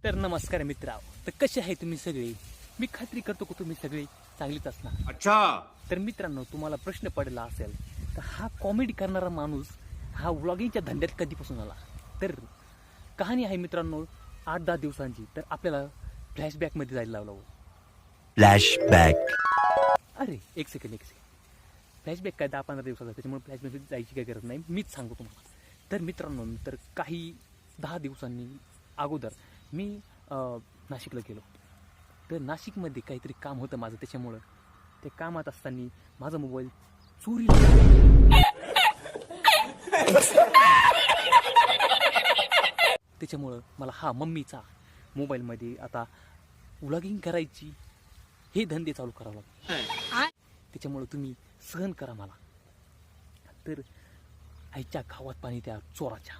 तर नमस्कार मित्रांनो, तर कसे आहे तुम्ही सगळे? मी खात्री करतो की तुम्ही सगळे चांगलीच असणार. अच्छा. तर मित्रांनो, तुम्हाला प्रश्न पडला असेल तर हा कॉमेडी करणारा माणूस हा व्लॉगिंगच्या धंद्यात कधीपासून आला? तर कहाणी आहे मित्रांनो 8-10 दिवसांची. तर आपल्याला फ्लॅशबॅकमध्ये जायला लावलं. फ्लॅशबॅक. अरे एक सेकंड. फ्लॅशबॅक काय 10-15 दिवसाचा, त्याच्यामुळे फ्लॅशबॅक जायची काही गरज नाही, मीच सांगतो तुम्हाला. तर मित्रांनो, तर काही 10 दिवसांनी अगोदर मी नाशिकला गेलो. तर नाशिकमध्ये काहीतरी काम होतं माझं, त्याच्यामुळं ते कामात असताना माझा मोबाईल चोरीला गेला. त्याच्यामुळं मला हा मम्मीचा मोबाईलमध्ये आता व्लॉगिंग करायची हे धंदे चालू करावं लागले. त्याच्यामुळं तुम्ही सहन करा मला. तर आईच्या गावात पाणी त्या चोराच्या.